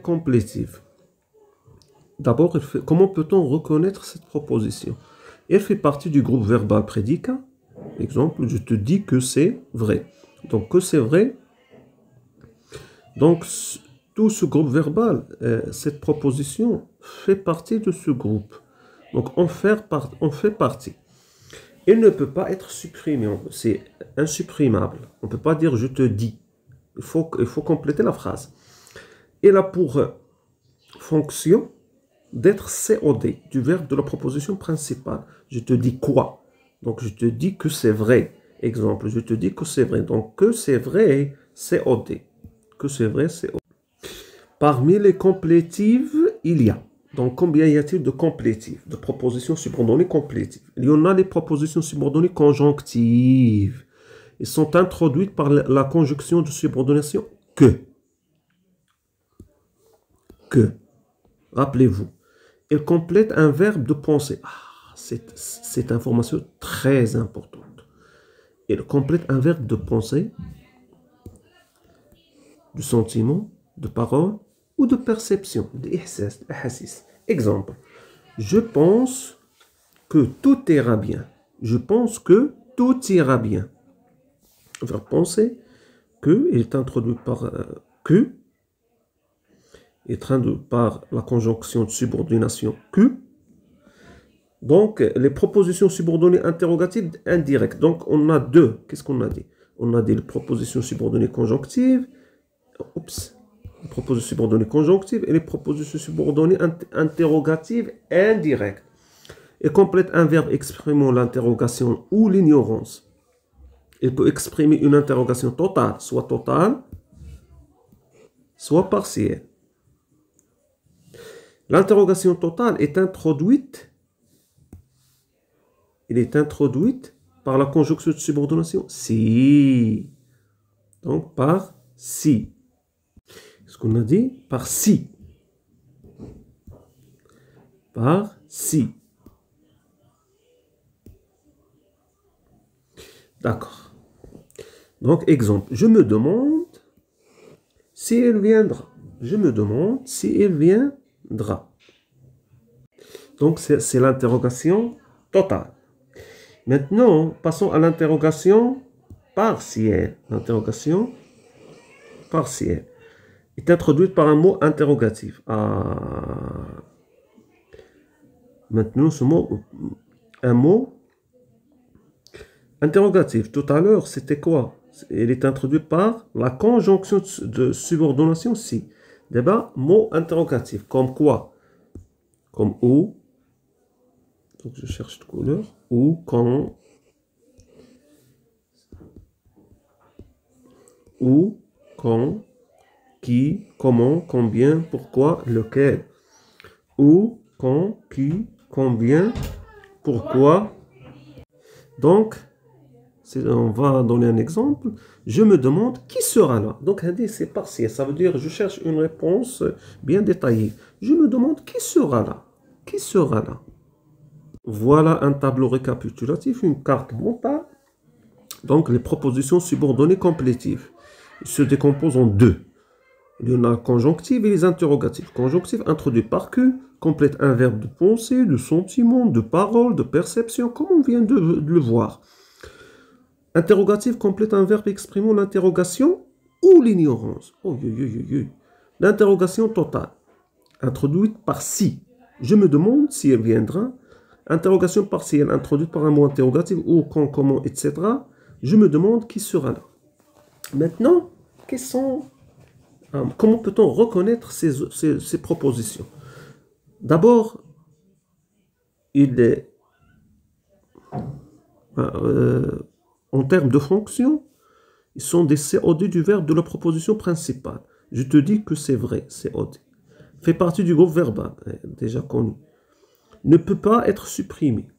Complétive. D'abord, comment peut-on reconnaître cette proposition? Elle fait partie du groupe verbal prédicat. Exemple, je te dis que c'est vrai. Donc, que c'est vrai. Donc, tout ce groupe verbal, cette proposition fait partie de ce groupe. Donc, on fait partie. Il ne peut pas être supprimé. C'est insupprimable. On ne peut pas dire je te dis. Il faut compléter la phrase. Il a pour fonction d'être COD, du verbe de la proposition principale. Je te dis quoi? Donc, je te dis que c'est vrai. Exemple, je te dis que c'est vrai. Donc, que c'est vrai, COD. Que c'est vrai, COD. Parmi les complétives, il y a. Donc, combien y a-t-il de complétives, de propositions subordonnées complétives? Il y en a les propositions subordonnées conjonctives. Elles sont introduites par la conjonction de subordination que. Que. Rappelez-vous. Elle complète un verbe de pensée. Cette information très importante. Elle complète un verbe de pensée, de sentiment, de parole ou de perception, d'ihsas. Exemple. Je pense que tout ira bien. Je pense que tout ira bien. Verbe penser, que est introduit par que, est introduit par la conjonction de subordination que. Donc, les propositions subordonnées interrogatives indirectes. Donc, on a deux. Qu'est-ce qu'on a dit? On a dit les propositions subordonnées conjonctives. Les propositions subordonnées conjonctives et les propositions subordonnées interrogatives indirectes. Et complète un verbe exprimant l'interrogation ou l'ignorance. Il peut exprimer une interrogation totale, soit partielle. L'interrogation totale est introduite. Elle est introduite par la conjonction de subordination si. Donc, par si. Ce qu'on a dit, par si. Par si. D'accord. Donc, exemple, je me demande si elle viendra. Je me demande si elle viendra. Donc, c'est l'interrogation totale. Maintenant, passons à l'interrogation partielle. L'interrogation partielle est introduite par un mot interrogatif. Maintenant, ce mot, un mot interrogatif. Tout à l'heure, c'était quoi? Il est introduit par la conjonction de subordination si. D'abord, mot interrogatif. Comme quoi? Comme où. Donc, je cherche de couleur. Où, quand. Où, quand, qui, comment, combien, pourquoi, lequel. Où, quand, qui, combien, pourquoi. Donc, on va donner un exemple. Je me demande qui sera là. Donc, c'est partiel. Ça veut dire je cherche une réponse bien détaillée. Je me demande qui sera là. Qui sera là? Voilà un tableau récapitulatif, une carte mentale. Donc, les propositions subordonnées complétives. Ils se décomposent en deux. Il y en a conjonctives et les interrogatives. Conjonctives introduites par que, complète un verbe de pensée, de sentiment, de parole, de perception, comme on vient de le voir. Interrogative complète un verbe exprimant l'interrogation ou l'ignorance. L'interrogation totale, introduite par si. Je me demande si elle viendra. Interrogation partielle, introduite par un mot interrogatif, ou quand, comment, etc. Je me demande qui sera là. Maintenant, comment peut-on reconnaître ces propositions? D'abord, il est en termes de fonction, ils sont des COD du verbe de la proposition principale. Je te dis que c'est vrai, COD. Fait partie du groupe verbal, déjà connu. Ne peut pas être supprimé.